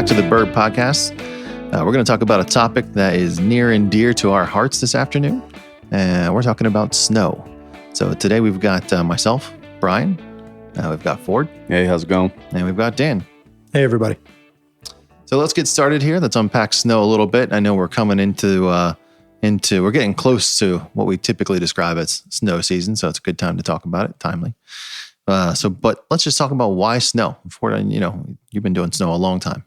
back to the Berg podcast. We're going to talk about a topic that is near and dear to our hearts this afternoon. We're talking about snow. So today we've got myself, Bryan. We've got Ford. Hey, how's it going? And we've got Dan. Hey, everybody. So let's get started here. Let's unpack snow a little bit. I know we're coming into we're getting close to what we typically describe as snow season. So it's a good time to talk about it, timely. But let's just talk about why snow. Ford, you've been doing snow a long time.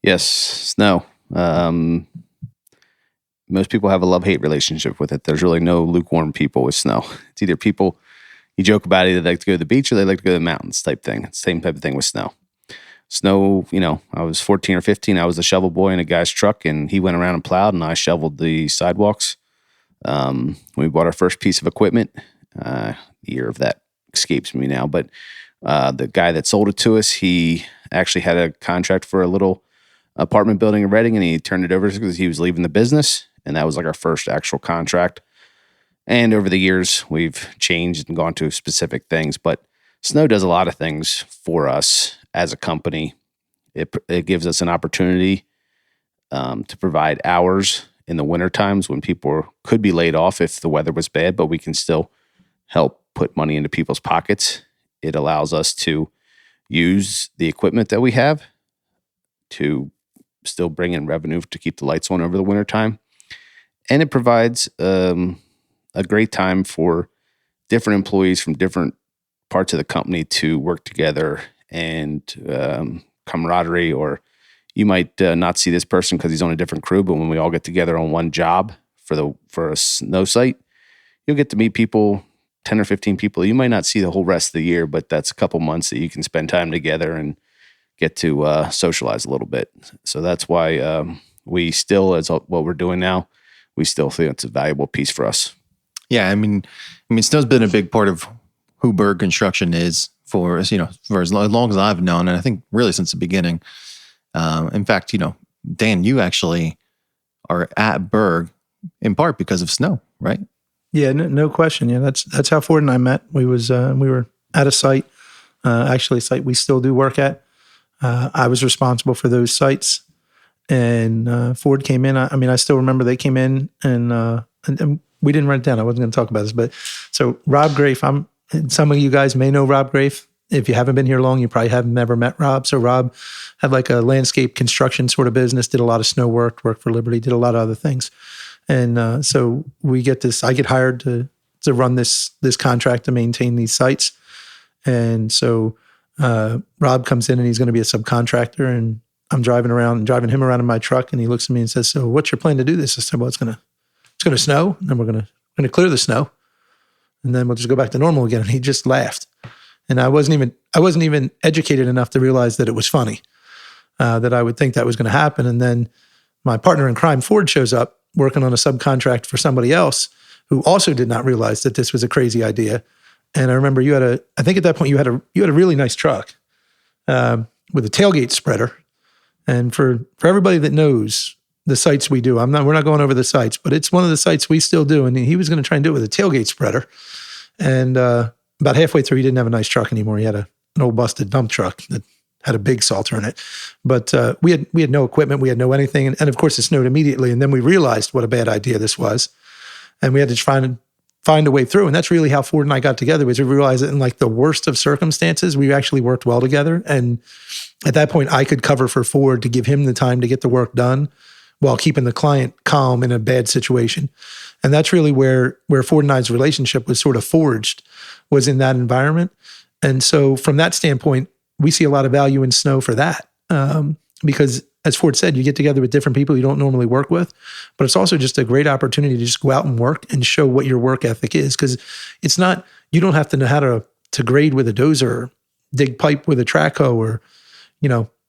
Yes, snow. Most people have a love-hate relationship with it. There's really no lukewarm people with snow. It's either people, you joke about it, they like to go to the beach or they like to go to the mountains type thing. It's the same type of thing with snow. Snow, I was 14 or 15. I was the shovel boy in a guy's truck, and he went around and plowed, and I shoveled the sidewalks. We bought our first piece of equipment. The year of that escapes me now, but the guy that sold it to us, he actually had a contract for a little apartment building in Reading, and he turned it over because he was leaving the business, and that was like our first actual contract. And over the years, we've changed and gone to specific things, but snow does a lot of things for us as a company. It gives us an opportunity to provide hours in the winter times when people could be laid off if the weather was bad, but we can still help put money into people's pockets. It allows us to use the equipment that we have to still bring in revenue to keep the lights on over the winter time. And it provides a great time for different employees from different parts of the company to work together and camaraderie. Or you might not see this person because he's on a different crew, but when we all get together on one job for a snow site, you'll get to meet people, 10 or 15 people you might not see the whole rest of the year, but that's a couple months that you can spend time together and get to socialize a little bit. So that's why we still, as what we're doing now, we still think it's a valuable piece for us. Yeah, I mean, snow's been a big part of who Berg Construction is for us, for as long as I've known, and I think really since the beginning. In fact, Dan, you actually are at Berg in part because of snow, right? Yeah, no question. Yeah, that's how Ford and I met. We were at a site, actually a site we still do work at. I was responsible for those sites, and Ford came in. I still remember they came in, and we didn't write it down. I wasn't going to talk about this, but so Rob Grafe. Some of you guys may know Rob Grafe. If you haven't been here long, you probably have never met Rob. So Rob had like a landscape construction sort of business, did a lot of snow worked for Liberty, did a lot of other things. And so we get this, I get hired to run this contract to maintain these sites. And so Rob comes in and he's going to be a subcontractor, and I'm driving him around in my truck, and he looks at me and says, "So what's your plan to do this?" I said, "Well, it's going to snow, and then we're going to clear the snow, and then we'll just go back to normal again." And he just laughed. And I wasn't even educated enough to realize that it was funny, that I would think that was going to happen. And then my partner in crime, Ford, shows up working on a subcontract for somebody else who also did not realize that this was a crazy idea. And I remember I think at that point you had a really nice truck with a tailgate spreader. And for everybody that knows the sites we do, we're not going over the sites, but it's one of the sites we still do. And he was going to try and do it with a tailgate spreader. And about halfway through, he didn't have a nice truck anymore. He had an old busted dump truck that had a big salter in it. But we had no equipment. We had no anything. And of course, it snowed immediately. And then we realized what a bad idea this was. And we had to find a way through. And that's really how Ford and I got together, was we realized that in like the worst of circumstances, we actually worked well together. And at that point, I could cover for Ford to give him the time to get the work done while keeping the client calm in a bad situation. And that's really where Ford and I's relationship was sort of forged, was in that environment. And so from that standpoint, we see a lot of value in snow for that. Because as Ford said, you get together with different people you don't normally work with, but it's also just a great opportunity to just go out and work and show what your work ethic is. Because it's not, you don't have to know how to grade with a dozer, or dig pipe with a track hoe, or,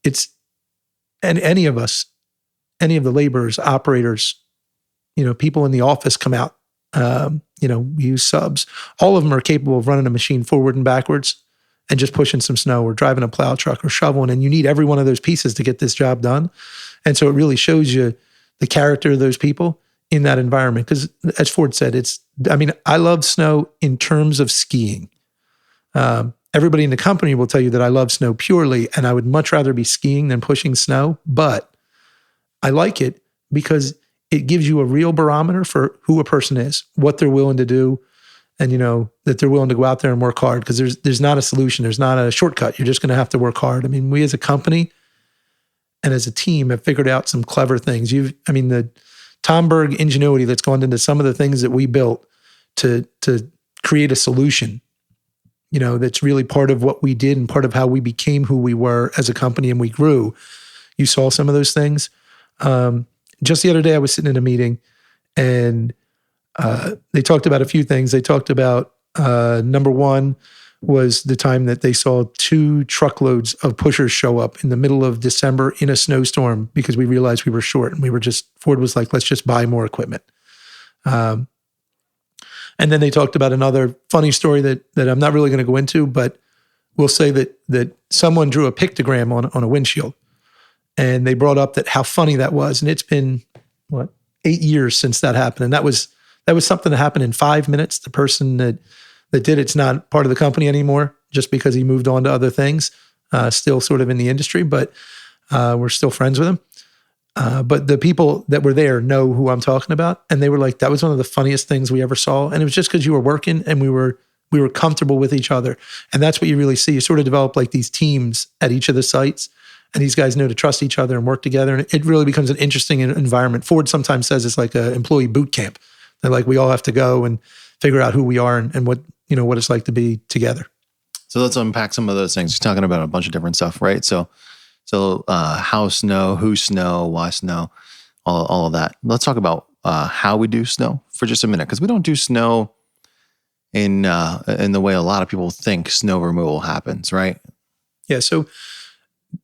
it's, and any of us, any of the laborers, operators, people in the office come out, we use subs. All of them are capable of running a machine forward and backwards and just pushing some snow, or driving a plow truck, or shoveling. And you need every one of those pieces to get this job done. And so it really shows you the character of those people in that environment. Because as Ford said, I love snow in terms of skiing. everybody in the company will tell you that I love snow purely, and I would much rather be skiing than pushing snow. But I like it because it gives you a real barometer for who a person is, what they're willing to do, and that they're willing to go out there and work hard, because there's not a solution. There's not a shortcut. You're just going to have to work hard. I mean, we as a company and as a team have figured out some clever things. The Tom Berg ingenuity that's gone into some of the things that we built to create a solution, that's really part of what we did and part of how we became who we were as a company and we grew. You saw some of those things. Just the other day, I was sitting in a meeting and they talked about a few things. They talked about number one was the time that they saw 2 truckloads of pushers show up in the middle of December in a snowstorm because we realized we were short, and Ford was like, let's just buy more equipment. And then they talked about another funny story that I'm not really going to go into, but we'll say that someone drew a pictogram on a windshield, and they brought up that how funny that was. And it's been 8 years since that happened. And that was something that happened in 5 minutes. The person that did it's not part of the company anymore, just because he moved on to other things, still sort of in the industry, but we're still friends with him. But the people that were there know who I'm talking about. And they were like, that was one of the funniest things we ever saw. And it was just because you were working and we were comfortable with each other. And that's what you really see. You sort of develop like these teams at each of the sites, and these guys know to trust each other and work together. And it really becomes an interesting environment. Ford sometimes says it's like an employee boot camp. They're like, we all have to go and figure out who we are and what it's like to be together. So let's unpack some of those things. You're talking about a bunch of different stuff, right? So how snow, who snow, why snow, all of that. Let's talk about how we do snow for just a minute, because we don't do snow in the way a lot of people think snow removal happens, right? Yeah. So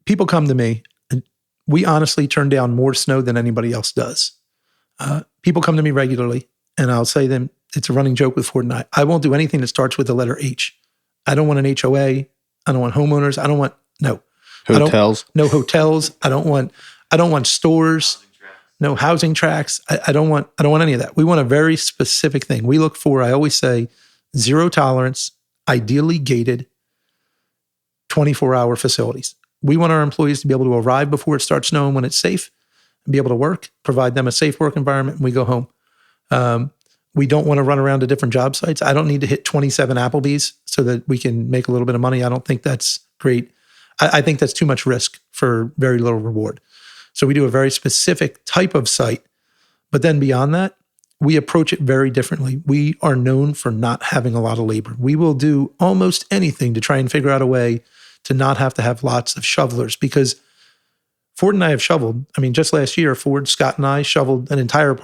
people come to me, and we honestly turn down more snow than anybody else does. People come to me regularly, and I'll say to them, it's a running joke with Ford and I won't do anything that starts with the letter H. I don't want an HOA. I don't want homeowners. I don't want hotels. No hotels. I don't want stores. No housing tracts. I don't want any of that. We want a very specific thing. We look for, I always say, 0 tolerance, ideally gated, 24-hour facilities. We want our employees to be able to arrive before it starts snowing when it's safe and be able to work, provide them a safe work environment, and we go home. We don't want to run around to different job sites. I don't need to hit 27 Applebee's so that we can make a little bit of money. I don't think that's great. I think that's too much risk for very little reward. So we do a very specific type of site. But then beyond that, we approach it very differently. We are known for not having a lot of labor. We will do almost anything to try and figure out a way to not have to have lots of shovelers, because Ford and I have shoveled. I mean, just last year, Ford, Scott, and I shoveled an entire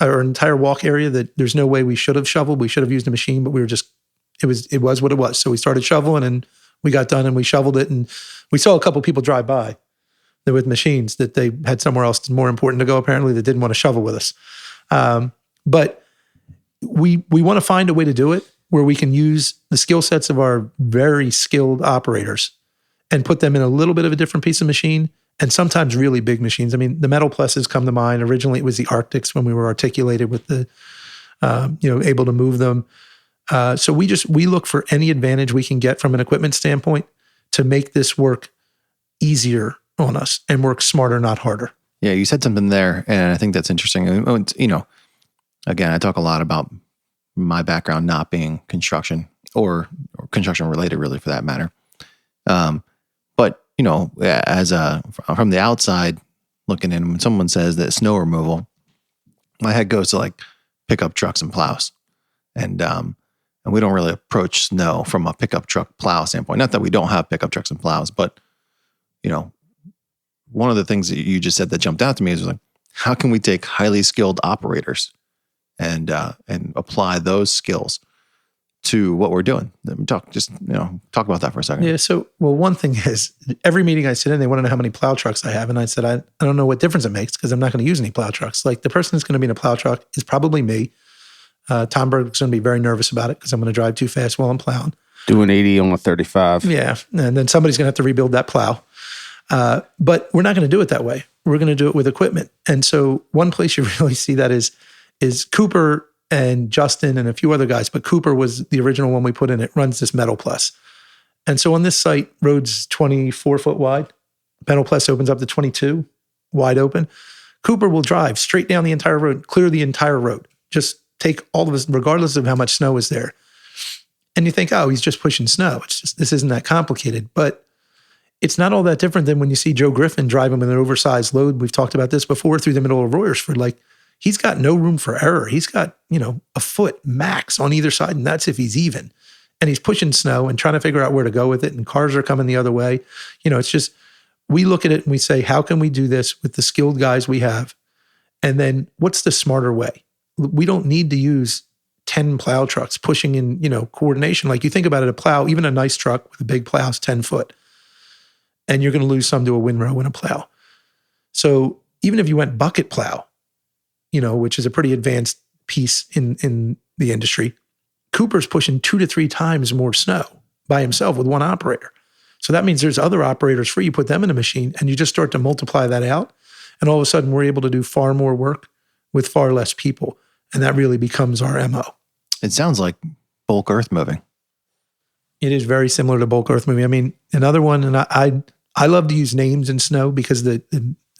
entire walk area that there's no way we should have shoveled. We should have used a machine, but it was what it was. So we started shoveling and we got done and we shoveled it. And we saw a couple people drive by with machines that they had somewhere else more important to go, apparently, that didn't want to shovel with us. But we want to find a way to do it where we can use the skill sets of our very skilled operators and put them in a little bit of a different piece of machine, and sometimes really big machines. I mean, the metal pluses come to mind. Originally, it was the Arctics when we were articulated with the, able to move them. So we look for any advantage we can get from an equipment standpoint to make this work easier on us and work smarter, not harder. Yeah, you said something there, and I think that's interesting. Again, I talk a lot about my background not being construction or construction related, really, for that matter. But from the outside looking in, when someone says that snow removal, my head goes to like pickup trucks and plows, and we don't really approach snow from a pickup truck plow standpoint. Not that we don't have pickup trucks and plows, but one of the things that you just said that jumped out to me is like, how can we take highly skilled operators and apply those skills to what we're doing? Talk about that for a second. Yeah. So, one thing is, every meeting I sit in, they want to know how many plow trucks I have. And I said, I don't know what difference it makes, because I'm not going to use any plow trucks. Like, the person that's going to be in a plow truck is probably me. Tom Berg is going to be very nervous about it because I'm going to drive too fast while I'm plowing. Doing 80 on a 35. Yeah. And then somebody's going to have to rebuild that plow. But we're not going to do it that way. We're going to do it with equipment. And so one place you really see that is Cooper and Justin and a few other guys, but Cooper was the original one we put in. It runs this Metal Plus. And so on this site, road's 24 foot wide. Penoples opens up to 22, wide open. Cooper will drive straight down the entire road, clear the entire road, just take all of us, regardless of how much snow is there. And you think, oh, he's just pushing snow. It's just, this isn't that complicated. But it's not all that different than when you see Joe Griffin driving with an oversized load. We've talked about this before through the middle of Royersford. Like, he's got no room for error. He's got, a foot max on either side, and that's if he's even. And he's pushing snow and trying to figure out where to go with it, and cars are coming the other way. It's just, we look at it and we say, how can we do this with the skilled guys we have? And then what's the smarter way? We don't need to use 10 plow trucks pushing in, coordination. Like, you think about it, a plow, even a nice truck with a big plow is 10 foot. And you're going to lose some to a windrow and a plow. So even if you went bucket plow, which is a pretty advanced piece in the industry, Cooper's pushing 2 to 3 times more snow by himself with one operator. So that means there's other operators free. You put them in a machine and you just start to multiply that out. And all of a sudden we're able to do far more work with far less people. And that really becomes our MO. It sounds like bulk earth moving. It is very similar to bulk earth moving. I mean, another one, and I love to use names in snow because the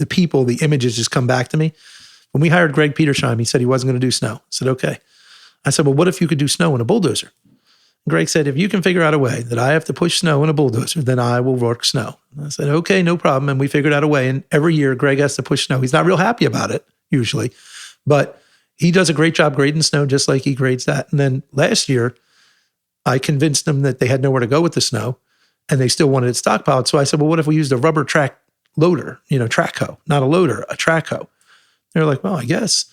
people, the images just come back to me. When we hired Greg Petersheim, he said he wasn't going to do snow. I said, okay. I said, well, what if you could do snow in a bulldozer? Greg said, if you can figure out a way that I have to push snow in a bulldozer, then I will work snow. And I said, okay, no problem. And we figured out a way. And every year Greg has to push snow. He's not real happy about it usually, but he does a great job grading snow just like he grades that. And then last year, I convinced them that they had nowhere to go with the snow and they still wanted it stockpiled. So I said, well, what if we used a rubber track loader, track hoe, not a loader, a track hoe. They're like, well, I guess.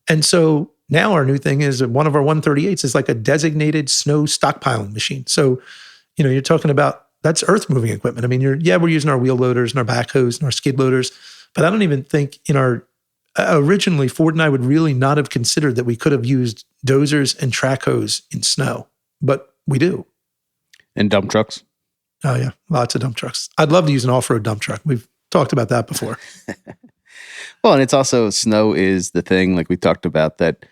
And so now our new thing is that one of our 138s is like a designated snow stockpiling machine. So, you're talking about, that's earth moving equipment. I mean, we're using our wheel loaders and our backhoes and our skid loaders, but I don't even think originally Ford and I would really not have considered that we could have used dozers and track hoes in snow, but we do. And dump trucks? Oh yeah, lots of dump trucks. I'd love to use an off-road dump truck. We've talked about that before. Well, and it's also, snow is the thing, like we talked about, that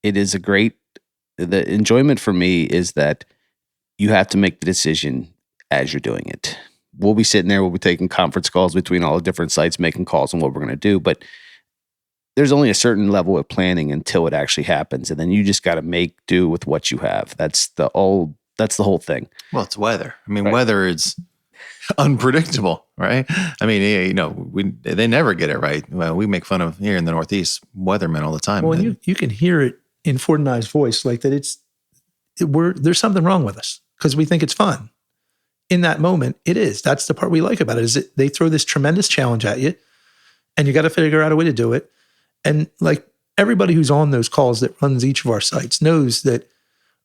it is the enjoyment for me is that you have to make the decision as you're doing it. We'll be sitting there, we'll be taking conference calls between all the different sites, making calls on what we're going to do, but there's only a certain level of planning until it actually happens. And then you just got to make do with what you have. That's the whole thing. Well, it's weather. I mean, Right. Weather is unpredictable, right? I mean, they never get it right. Well, we make fun of here in the Northeast weathermen all the time. Well, and you can hear it in Ford and I's voice, like that there's something wrong with us because we think it's fun. In that moment, it is. That's the part we like about it, is that they throw this tremendous challenge at you and you got to figure out a way to do it. And like everybody who's on those calls that runs each of our sites knows that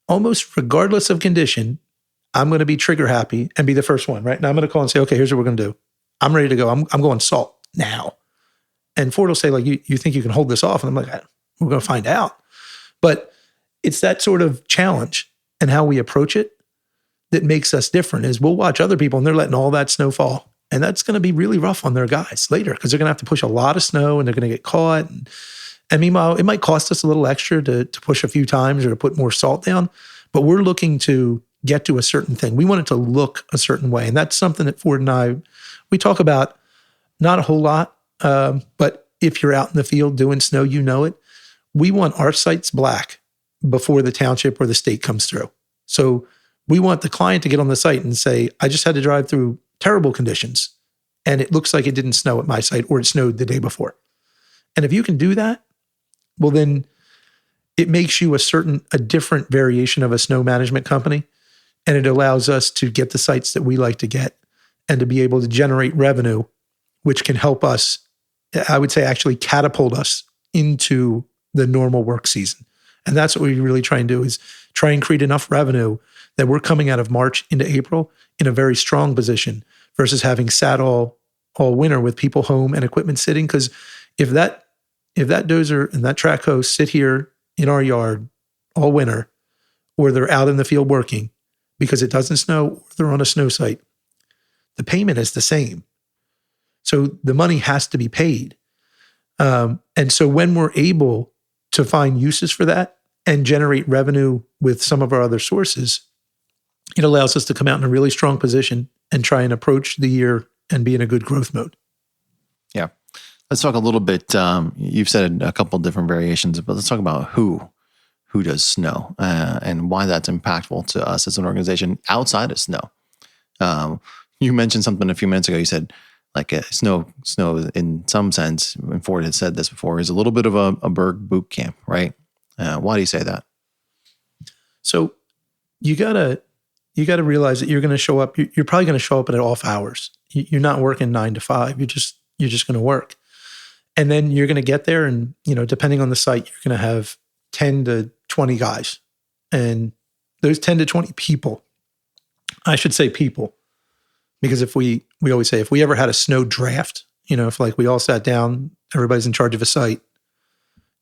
almost regardless of condition, I'm going to be trigger happy and be the first one, right? Now I'm going to call and say, okay, here's what we're going to do. I'm ready to go. I'm going salt now. And Ford will say, like, you think you can hold this off? And I'm like, we're going to find out. But it's that sort of challenge and how we approach it that makes us different. Is we'll watch other people and they're letting all that snow fall. And that's going to be really rough on their guys later because they're going to have to push a lot of snow and they're going to get caught. And meanwhile, it might cost us a little extra to push a few times or to put more salt down, but we're looking to get to a certain thing. We want it to look a certain way. And that's something that Ford and we talk about not a whole lot, but if you're out in the field doing snow, you know it. We want our sites black before the township or the state comes through. So we want the client to get on the site and say, I just had to drive through terrible conditions and it looks like it didn't snow at my site or it snowed the day before. And if you can do that, well, then it makes you a different variation of a snow management company. And it allows us to get the sites that we like to get and to be able to generate revenue, which can help us, I would say, actually catapult us into the normal work season. And that's what we really try and do, is try and create enough revenue that we're coming out of March into April in a very strong position versus having sat all winter with people home and equipment sitting. Because if that dozer and that track hoe sit here in our yard all winter, or they're out in the field working because it doesn't snow, or they're on a snow site, the payment is the same. So the money has to be paid. And so when we're able to find uses for that and generate revenue with some of our other sources, it allows us to come out in a really strong position and try and approach the year and be in a good growth mode. Yeah. Let's talk a little bit. You've said a couple different variations, but let's talk about who does snow and why that's impactful to us as an organization outside of snow. You mentioned something a few minutes ago. You said like snow in some sense, and Ford had said this before, is a little bit of a Berg boot camp, right? Why do you say that? So you gotta realize that you're going to show up. You're probably going to show up at off hours. You're not working 9 to 5. You're just going to work, and then you're going to get there, and depending on the site, you're going to have 10 to 20 guys, and those 10 to 20 people, I should say people, because if we always say if we ever had a snow draft, if like we all sat down, everybody's in charge of a site,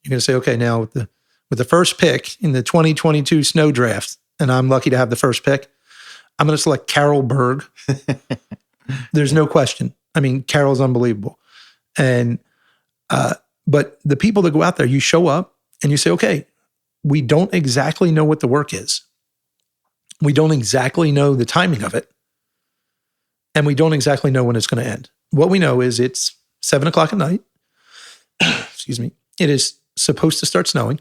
you're going to say, okay, now with the first pick in the 2022 snow draft, and I'm lucky to have the first pick, I'm going to select Carol Berg. There's no question. I mean, Carol's unbelievable. And, but the people that go out there, you show up and you say, okay, we don't exactly know what the work is. We don't exactly know the timing of it. And we don't exactly know when it's going to end. What we know is it's 7:00 at night. Excuse me. It is supposed to start snowing.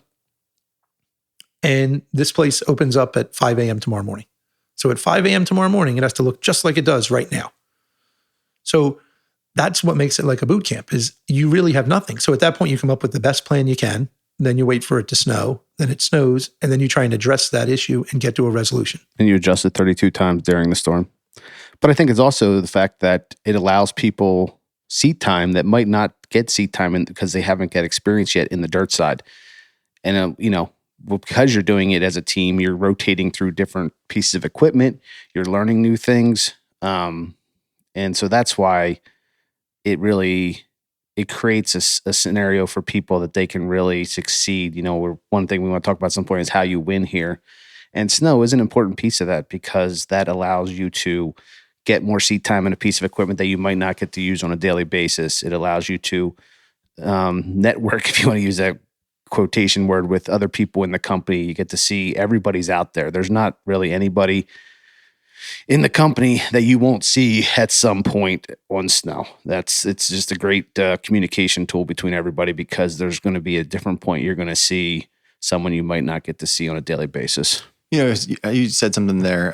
And this place opens up at 5 a.m. tomorrow morning. So at 5 a.m. tomorrow morning, it has to look just like it does right now. So that's what makes it like a boot camp, is you really have nothing. So at that point, you come up with the best plan you can. Then you wait for it to snow. Then it snows. And then you try and address that issue and get to a resolution. And you adjust it 32 times during the storm. But I think it's also the fact that it allows people seat time that might not get seat time because they haven't got experience yet in the dirt side. And, because you're doing it as a team, you're rotating through different pieces of equipment, you're learning new things. And so that's why it creates a scenario for people that they can really succeed. One thing we want to talk about at some point is how you win here. And snow is an important piece of that because that allows you to get more seat time in a piece of equipment that you might not get to use on a daily basis. It allows you to network, if you want to use that quotation word, with other people in the company. You get to see everybody's out there. There's not really anybody in the company that you won't see at some point on snow. It's just a great communication tool between everybody, because there's going to be a different point you're going to see someone you might not get to see on a daily basis. You said something there,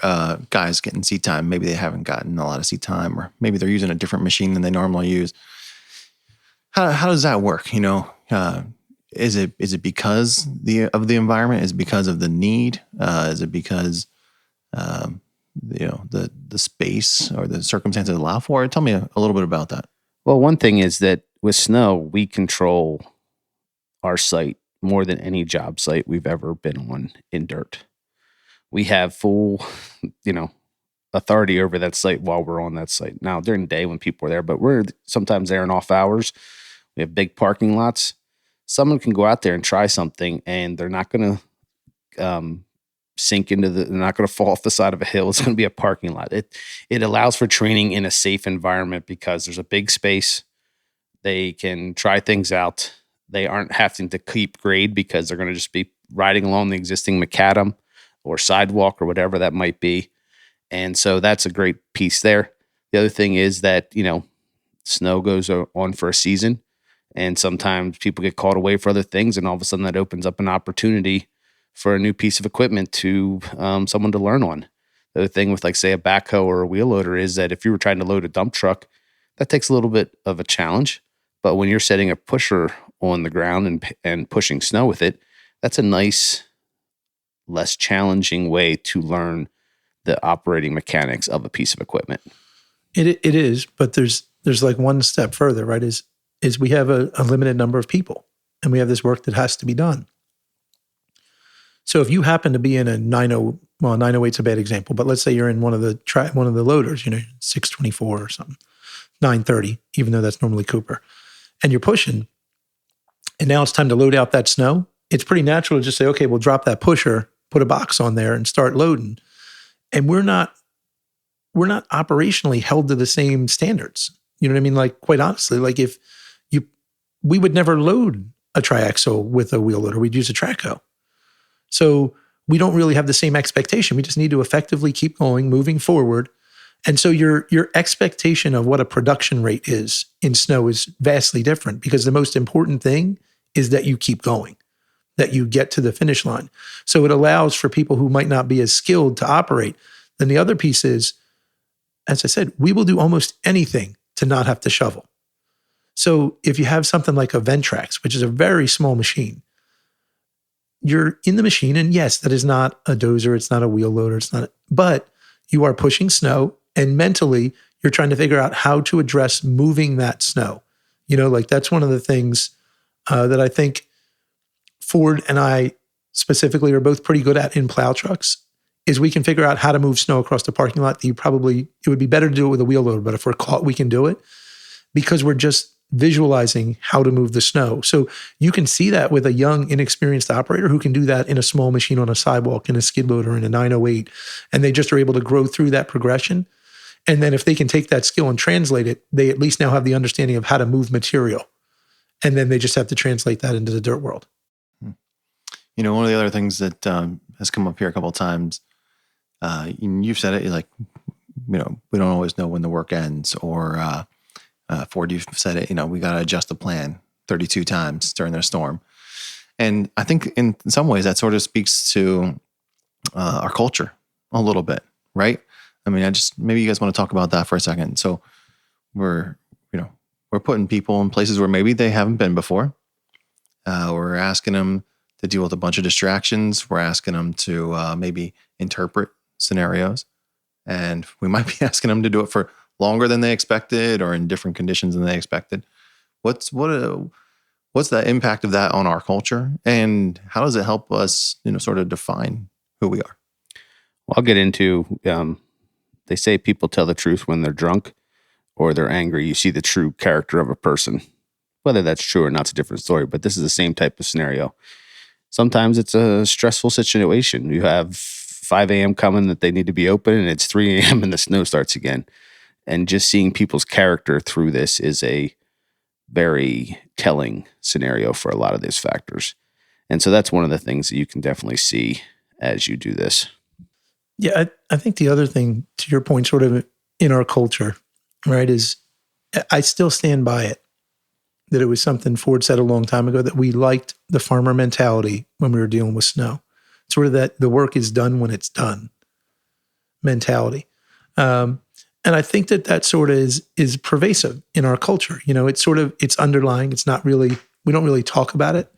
guys getting seat time. Maybe they haven't gotten a lot of seat time, or maybe they're using a different machine than they normally use. How does that work? Is it because of the environment? Is it because of the need? Is it because the space or the circumstances allow for it? Tell me a little bit about that. Well, one thing is that with snow, we control our site more than any job site we've ever been on in dirt. We have full, authority over that site while we're on that site. Now, during the day when people are there, but we're sometimes there in off hours. We have big parking lots. Someone can go out there and try something, and they're not going to sink into they're not going to fall off the side of a hill. It's going to be a parking lot. It allows for training in a safe environment because there's a big space. They can try things out. They aren't having to keep grade because they're going to just be riding along the existing macadam or sidewalk or whatever that might be. And so that's a great piece there. The other thing is that, snow goes on for a season, and sometimes people get called away for other things, and all of a sudden that opens up an opportunity for a new piece of equipment to someone to learn on. The other thing with, like, say, a backhoe or a wheel loader is that if you were trying to load a dump truck, that takes a little bit of a challenge. But when you're setting a pusher on the ground and pushing snow with it, that's a nice, less challenging way to learn the operating mechanics of a piece of equipment. It is, but there's like one step further, right? Is we have a limited number of people, and we have this work that has to be done. So if you happen to be in a 908 is a bad example, but let's say you're in one of the loaders, 624 or something, 930, even though that's normally Cooper, and you're pushing, and now it's time to load out that snow. It's pretty natural to just say, okay, we'll drop that pusher, put a box on there, and start loading. And we're not operationally held to the same standards. You know what I mean? Like, quite honestly, like we would never load a triaxle with a wheel loader. We'd use a track hoe. So we don't really have the same expectation. We just need to effectively keep going, moving forward. And so your expectation of what a production rate is in snow is vastly different, because the most important thing is that you keep going, that you get to the finish line. So it allows for people who might not be as skilled to operate. Then the other piece is, as I said, we will do almost anything to not have to shovel. So if you have something like a Ventrax, which is a very small machine, you're in the machine, and yes, that is not a dozer, it's not a wheel loader, but you are pushing snow, and mentally you're trying to figure out how to address moving that snow. Like that's one of the things that I think Ford and I specifically are both pretty good at in plow trucks, is we can figure out how to move snow across the parking lot. It would be better to do it with a wheel loader, but if we're caught, we can do it because we're just visualizing how to move the snow. So you can see that with a young, inexperienced operator who can do that in a small machine on a sidewalk, in a skid loader, in a 908, and they just are able to grow through that progression. And then if they can take that skill and translate it, they at least now have the understanding of how to move material. And then they just have to translate that into the dirt world. One of the other things that has come up here a couple of times, you've said it, you're like, we don't always know when the work ends, or Ford, you've said it, we got to adjust the plan 32 times during the storm. And I think in some ways that sort of speaks to our culture a little bit, right? I mean, maybe you guys want to talk about that for a second. So we're putting people in places where maybe they haven't been before. We're asking them to deal with a bunch of distractions. We're asking them to maybe interpret scenarios, and we might be asking them to do it for longer than they expected, or in different conditions than they expected. What's the impact of that on our culture, and how does it help us, sort of define who we are? Well, I'll get into, they say people tell the truth when they're drunk or they're angry. You see the true character of a person. Whether that's true or not, it's a different story, but this is the same type of scenario. Sometimes it's a stressful situation. You have 5 a.m. coming that they need to be open, and it's 3 a.m. and the snow starts again. And just seeing people's character through this is a very telling scenario for a lot of these factors. And so that's one of the things that you can definitely see as you do this. Yeah, I think the other thing, to your point, sort of in our culture, right, is I still stand by it, that it was something Ford said a long time ago, that we liked the farmer mentality when we were dealing with snow. Sort of that the work is done when it's done mentality. And I think that sort of is pervasive in our culture. It's underlying. It's not really, we don't really talk about it,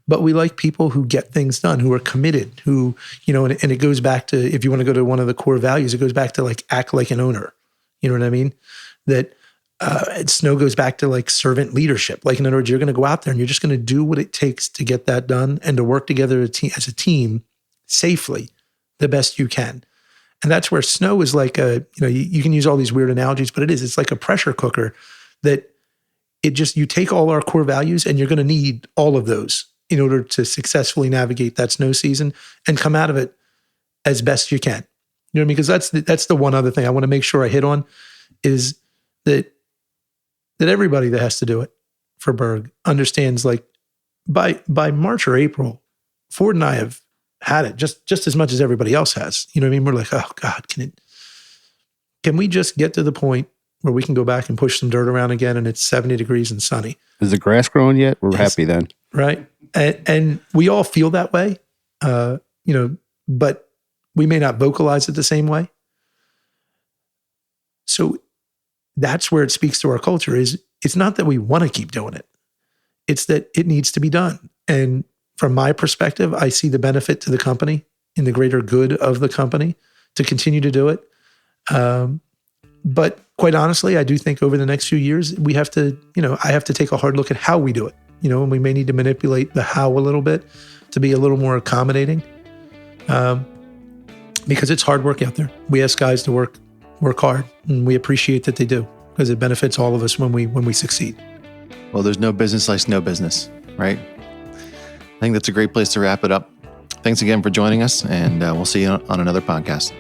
but we like people who get things done, who are committed, who, and it goes back to, if you want to go to one of the core values, it goes back to like act like an owner. You know what I mean? That snow goes back to like servant leadership. Like, in other words, you're going to go out there and you're just going to do what it takes to get that done and to work together as a team safely the best you can. And that's where snow is like you can use all these weird analogies, but it's like a pressure cooker that you take all our core values, and you're going to need all of those in order to successfully navigate that snow season and come out of it as best you can. You know what I mean? Because that's the one other thing I want to make sure I hit on, is that everybody that has to do it for Berg understands, like, by March or April, Ford and I have had it just as much as everybody else has. You know what I mean? We're like, oh God, can we just get to the point where we can go back and push some dirt around again, and it's 70 degrees and sunny? Is the grass growing yet? We're happy then. Right. And we all feel that way, but we may not vocalize it the same way. So that's where it speaks to our culture. It's not that we want to keep doing it. It's that it needs to be done. And from my perspective, I see the benefit to the company, in the greater good of the company, to continue to do it. But quite honestly, I do think over the next few years, we have to, I have to take a hard look at how we do it, and we may need to manipulate the how a little bit to be a little more accommodating, because it's hard work out there. We ask guys to work hard, and we appreciate that they do, because it benefits all of us when we succeed. Well, there's no business like snow business, right? I think that's a great place to wrap it up. Thanks again for joining us, and we'll see you on another podcast.